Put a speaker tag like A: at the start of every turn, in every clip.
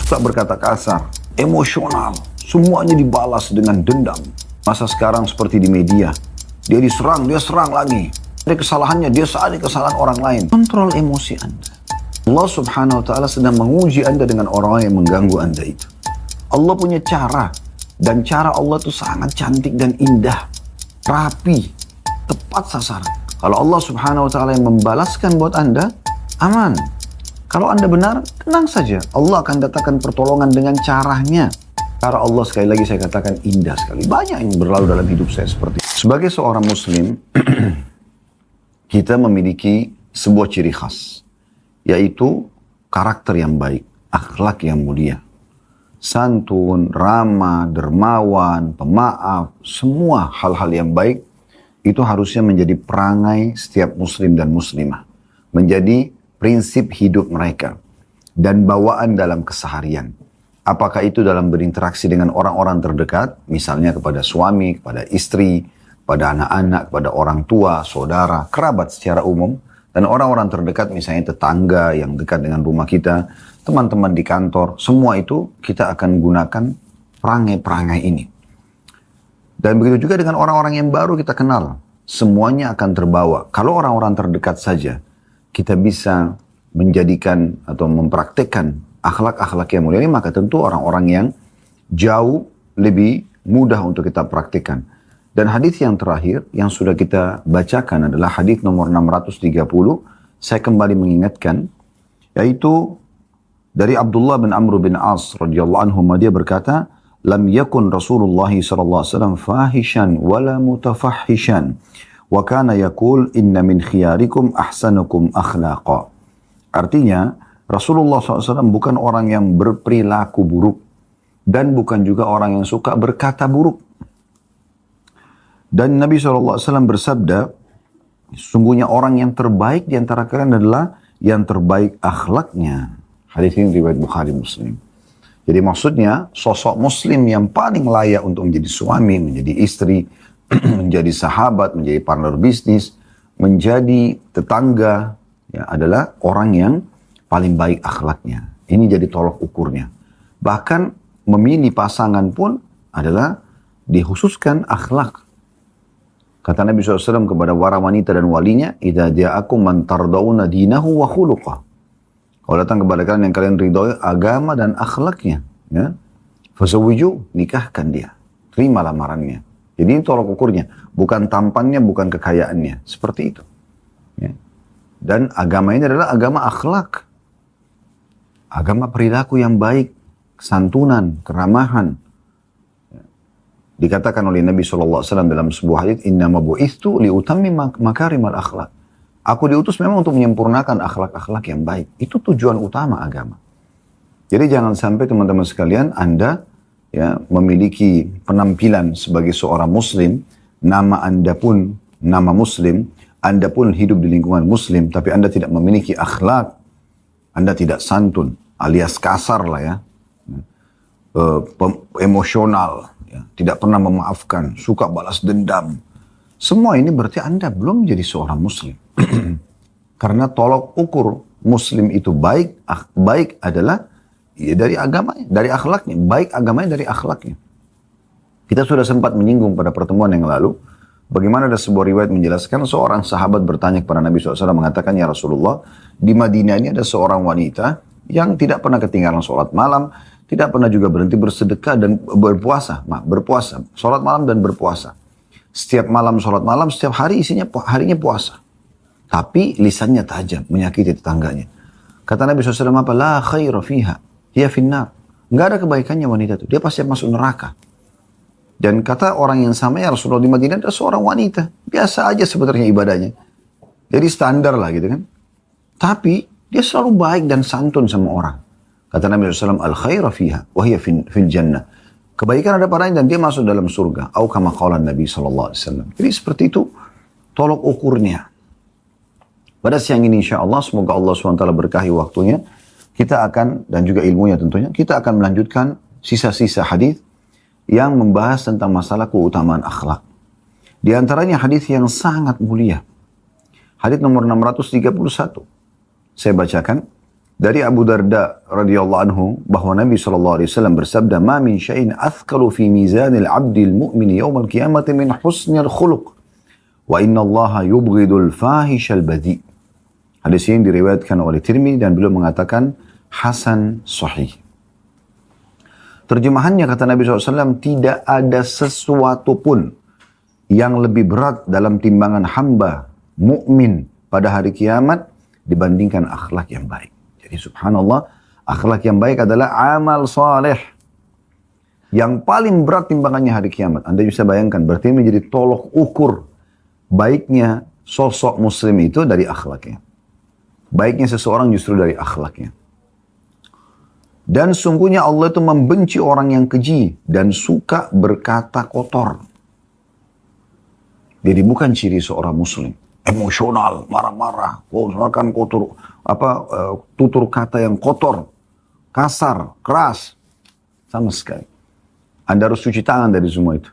A: suka berkata kasar, emosional, semuanya dibalas dengan dendam. Masa sekarang seperti di media, dia diserang, dia serang lagi. Ada kesalahannya, dia salah kesalahan orang lain. Kontrol emosi Anda. Allah subhanahu wa ta'ala sedang menguji Anda dengan orang-orang yang mengganggu Anda itu. Allah punya cara, dan cara Allah itu sangat cantik dan indah, rapi, tepat sasaran. Kalau Allah subhanahu wa ta'ala yang membalaskan buat Anda, aman. Kalau Anda benar, tenang saja. Allah akan datangkan pertolongan dengan caranya. Cara Allah sekali lagi saya katakan indah sekali. Banyak yang berlalu dalam hidup saya seperti itu. Sebagai seorang muslim, kita memiliki sebuah ciri khas, yaitu karakter yang baik, akhlak yang mulia. Santun, ramah, dermawan, pemaaf, semua hal-hal yang baik itu harusnya menjadi perangai setiap muslim dan muslimah. Menjadi prinsip hidup mereka dan bawaan dalam keseharian. Apakah itu dalam berinteraksi dengan orang-orang terdekat, misalnya kepada suami, kepada istri, kepada anak-anak, kepada orang tua, saudara, kerabat secara umum, dan orang-orang terdekat misalnya tetangga yang dekat dengan rumah kita, teman-teman di kantor, semua itu kita akan gunakan perangai-perangai ini. Dan begitu juga dengan orang-orang yang baru kita kenal, semuanya akan terbawa. Kalau orang-orang terdekat saja, kita bisa menjadikan atau mempraktekkan akhlak-akhlak yang mulia ini, maka tentu orang-orang yang jauh lebih mudah untuk kita praktekkan. Dan hadis yang terakhir yang sudah kita bacakan adalah hadis nomor 630. Saya kembali mengingatkan, yaitu dari Abdullah bin Amr bin As radhiyallahu anhu, dia berkata, "Lam yakun Rasulullah sallallahu alaihi wasallam fahishan wala mutafahishan, wa kana yaqul inna min khiyarikum ahsanukum akhlaqa." Artinya, Rasulullah SAW bukan orang yang berperilaku buruk dan bukan juga orang yang suka berkata buruk. Dan Nabi SAW bersabda, sesungguhnya orang yang terbaik di antara kalian adalah yang terbaik akhlaknya. Hadis ini riwayat Bukhari Muslim. Jadi maksudnya sosok muslim yang paling layak untuk menjadi suami, menjadi istri, menjadi sahabat, menjadi partner bisnis, menjadi tetangga, ya, adalah orang yang paling baik akhlaknya. Ini jadi tolok ukurnya. Bahkan memilih pasangan pun adalah dikhususkan akhlak. Kata Nabi SAW kepada para wanita dan walinya, "Idza ja'akum man tardawna dinahu wa khuluqah." Kalau datang kepada kalian yang kalian ridhoi agama dan akhlaknya, ya, fazawwiju, nikahkan dia. Terima lamarannya. Jadi ini tolok ukurnya. Bukan tampannya, bukan kekayaannya. Seperti itu. Ya. Dan agama ini adalah agama akhlak. Agama perilaku yang baik, kesantunan, keramahan. Dikatakan oleh Nabi SAW dalam sebuah hadits, "Innama bu'ithu liutammima makarimal akhlak." Aku diutus memang untuk menyempurnakan akhlak-akhlak yang baik. Itu tujuan utama agama. Jadi jangan sampai teman-teman sekalian Anda ya memiliki penampilan sebagai seorang muslim, nama Anda pun nama muslim, Anda pun hidup di lingkungan muslim, tapi Anda tidak memiliki akhlak, Anda tidak santun, alias kasar lah ya, emosional, ya, tidak pernah memaafkan, suka balas dendam. Semua ini berarti Anda belum menjadi seorang muslim. Karena tolok ukur muslim itu baik adalah ya dari agamanya, dari akhlaknya. Baik agamanya dari akhlaknya. Kita sudah sempat menyinggung pada pertemuan yang lalu, bagaimana ada sebuah riwayat menjelaskan seorang sahabat bertanya kepada Nabi SAW mengatakan, "Ya Rasulullah, di Madinah ini ada seorang wanita yang tidak pernah ketinggalan sholat malam, tidak pernah juga berhenti bersedekah dan berpuasa. Sholat malam dan berpuasa. Setiap malam sholat malam, setiap hari harinya puasa. Tapi lisannya tajam, menyakiti tetangganya." Kata Nabi SAW, "Apa? La khaira fiha, hiya finnar." Nggak ada kebaikannya wanita itu, dia pasti masuk neraka. Dan kata orang yang sama, "Ya Rasulullah, di Madinah ada seorang wanita, biasa aja sebenarnya ibadahnya. Jadi standar lah gitu kan. Tapi dia selalu baik dan santun sama orang." Kata Nabi SAW, "Al khaira fiha, wa hiya fil jannah." Kebaikan ada padanya dan dia masuk dalam surga. Au kama qala Nabi SAW. Jadi seperti itu tolok ukurnya. Pada siang ini insya Allah, semoga Allah SWT berkahi waktunya, kita akan, dan juga ilmunya tentunya, kita akan melanjutkan sisa-sisa hadis yang membahas tentang masalah keutamaan akhlak. Di antaranya hadis yang sangat mulia. Hadis nomor 631. Saya bacakan. Dari Abu Darda radhiyallahu anhu bahwa Nabi SAW bersabda, "Ma min syai'in athqalu fi mizanil 'abdil mu'mini yawmal qiyamati min husnil khuluq wa inna Allaha yubghidul fahishal badhi." Hadis ini diriwayatkan oleh Tirmidzi dan beliau mengatakan hasan sahih. Terjemahannya kata Nabi SAW, tidak ada sesuatu pun yang lebih berat dalam timbangan hamba mukmin pada hari kiamat dibandingkan akhlak yang baik. Jadi subhanallah, akhlak yang baik adalah amal saleh yang paling berat timbangannya hari kiamat. Anda bisa bayangkan, berarti menjadi tolok ukur baiknya sosok muslim itu dari akhlaknya. Baiknya seseorang justru dari akhlaknya. Dan sungguhnya Allah itu membenci orang yang keji dan suka berkata kotor. Jadi bukan ciri seorang muslim. Emosional, marah-marah, menggunakan tutur kata yang kotor, kasar, keras, sama sekali. Anda harus cuci tangan dari semua itu.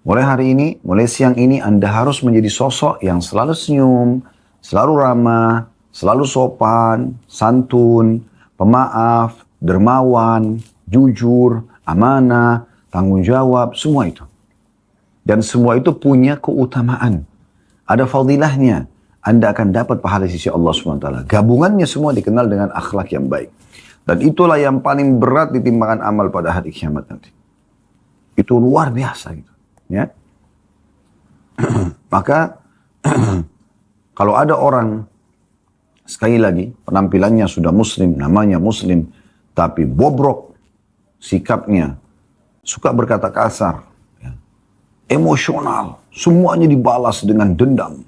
A: Mulai hari ini, mulai siang ini, Anda harus menjadi sosok yang selalu senyum, selalu ramah, selalu sopan, santun, pemaaf, dermawan, jujur, amanah, tanggung jawab, semua itu. Dan semua itu punya keutamaan. Ada fadilahnya. Anda akan dapat pahala sisi Allah SWT. Gabungannya semua dikenal dengan akhlak yang baik. Dan itulah yang paling berat di timbangan amal pada hari kiamat nanti. Itu luar biasa gitu. Ya. Maka kalau ada orang, sekali lagi, penampilannya sudah muslim, namanya muslim, tapi bobrok sikapnya, suka berkata kasar, emosional, semuanya dibalas dengan dendam.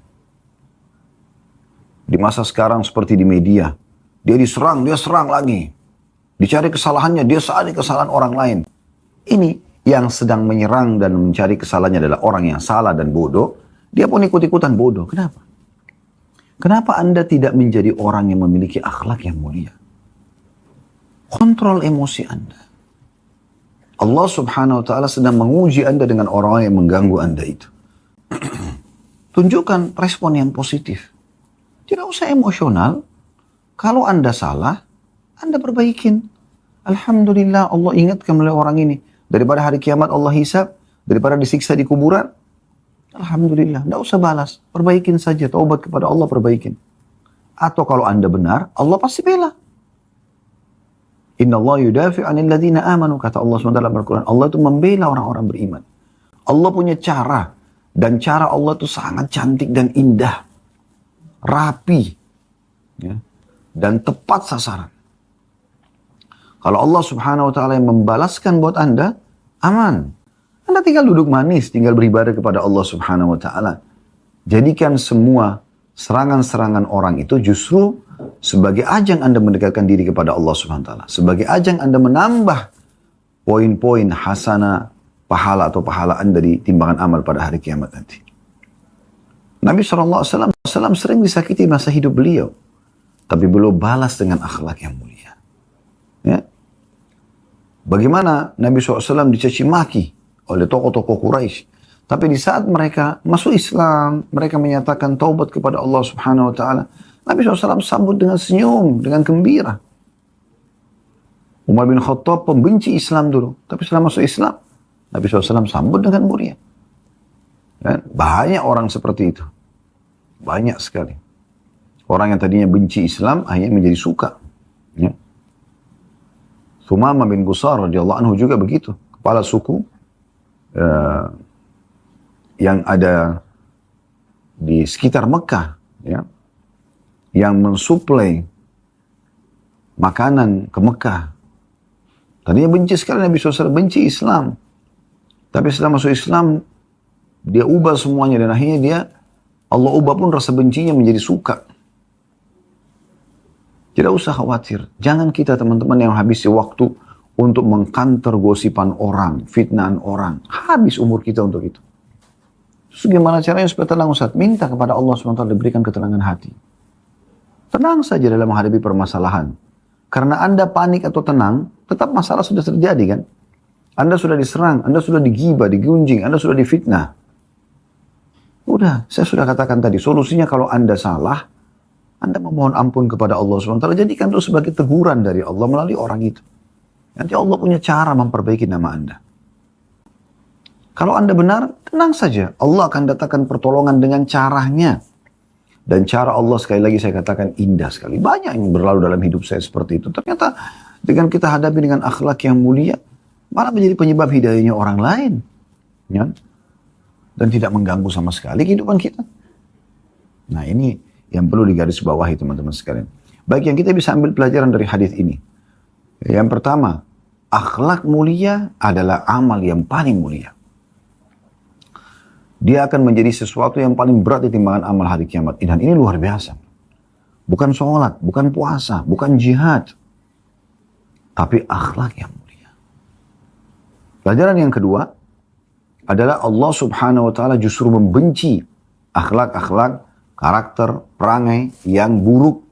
A: Di masa sekarang seperti di media, dia diserang, dia serang lagi. Dicari kesalahannya, dia cari kesalahan orang lain. Ini yang sedang menyerang dan mencari kesalahannya adalah orang yang salah dan bodoh. Dia pun ikut-ikutan bodoh. Kenapa? Kenapa Anda tidak menjadi orang yang memiliki akhlak yang mulia? Kontrol emosi Anda. Allah subhanahu wa ta'ala sedang menguji Anda dengan orang yang mengganggu Anda itu. Tunjukkan respon yang positif. Tidak usah emosional. Kalau Anda salah, Anda perbaikin. Alhamdulillah Allah ingatkan oleh orang ini. Daripada hari kiamat Allah hisab, daripada disiksa di kuburan, alhamdulillah, tidak usah balas. Perbaikin saja, taubat kepada Allah, perbaikin. Atau kalau Anda benar, Allah pasti bela. Inna Allah yudafi' anil ladhina amanu, kata Allah SWT dalam Al-Quran. Allah itu membela orang-orang beriman. Allah punya cara. Dan cara Allah itu sangat cantik dan indah. Rapi. Ya, dan tepat sasaran. Kalau Allah subhanahu wa ta'ala yang membalaskan buat Anda, aman. Anda tinggal duduk manis, tinggal beribadah kepada Allah subhanahu wa ta'ala. Jadikan semua serangan-serangan orang itu justru sebagai ajang Anda mendekatkan diri kepada Allah subhanahu wa ta'ala. Sebagai ajang Anda menambah poin-poin hasanah, pahala atau pahala Anda di timbangan amal pada hari kiamat nanti. Nabi SAW sering disakiti masa hidup beliau. Tapi beliau balas dengan akhlak yang mulia. Ya. Bagaimana Nabi SAW dicaci maki oleh tokoh-tokoh Quraisy. Tapi di saat mereka masuk Islam, mereka menyatakan taubat kepada Allah subhanahu wa ta'ala. Nabi SAW sambut dengan senyum, dengan gembira. Umar bin Khattab pembenci Islam dulu. Tapi setelah masuk Islam, Nabi SAW sambut dengan mulia. Dan banyak orang seperti itu. Banyak sekali. Orang yang tadinya benci Islam, akhirnya menjadi suka. Ya. Thumamah bin Qusar radhiyallahu anhu juga begitu. Kepala suku yang ada di sekitar Mekah. Ya, yang mensuplai makanan ke Mekah. Tadinya benci sekali Nabi SAW, benci Islam. Tapi setelah masuk Islam, dia ubah semuanya dan akhirnya Allah ubah pun rasa bencinya menjadi suka. Tidak usah khawatir. Jangan kita teman-teman yang habisi waktu untuk mengkanter gosipan orang, fitnahan orang. Habis umur kita untuk itu. Terus gimana caranya supaya tenang Ustaz? Minta kepada Allah SWT diberikan ketenangan hati. Tenang saja dalam menghadapi permasalahan. Karena Anda panik atau tenang, tetap masalah sudah terjadi kan? Anda sudah diserang, Anda sudah digibah, digunjing, Anda sudah difitnah. Udah, saya sudah katakan tadi, solusinya kalau Anda salah, Anda memohon ampun kepada Allah SWT, jadikan itu sebagai teguran dari Allah melalui orang itu. Nanti Allah punya cara memperbaiki nama Anda. Kalau Anda benar, tenang saja. Allah akan datangkan pertolongan dengan caranya. Dan cara Allah, sekali lagi saya katakan, indah sekali. Banyak yang berlalu dalam hidup saya seperti itu. Ternyata dengan kita hadapi dengan akhlak yang mulia, malah menjadi penyebab hidayahnya orang lain. Ya? Dan tidak mengganggu sama sekali kehidupan kita. Nah, ini yang perlu digarisbawahi teman-teman sekalian. Baik, yang kita bisa ambil pelajaran dari hadis ini. Yang pertama, akhlak mulia adalah amal yang paling mulia. Dia akan menjadi sesuatu yang paling berat di timbangan amal hari kiamat. Dan ini luar biasa. Bukan sholat, bukan puasa, bukan jihad. Tapi akhlak yang mulia. Pelajaran yang kedua adalah Allah Subhanahu wa Ta'ala justru membenci akhlak-akhlak, karakter, perangai yang buruk.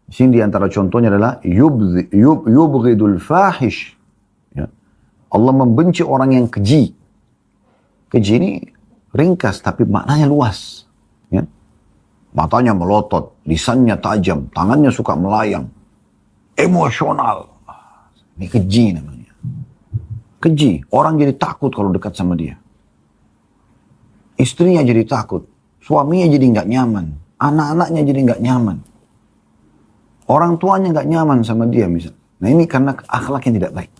A: Di sini diantara contohnya adalah yubghidul fahish. Ya. Allah membenci orang yang keji. Keji ini ringkas tapi maknanya luas. Ya. Matanya melotot, lisannya tajam, tangannya suka melayang. Emosional. Ini keji namanya. Keji. Orang jadi takut kalau dekat sama dia. Istrinya jadi takut. Suaminya jadi nggak nyaman. Anak-anaknya jadi nggak nyaman. Orang tuanya nggak nyaman sama dia misalnya. Nah ini karena akhlak yang tidak baik.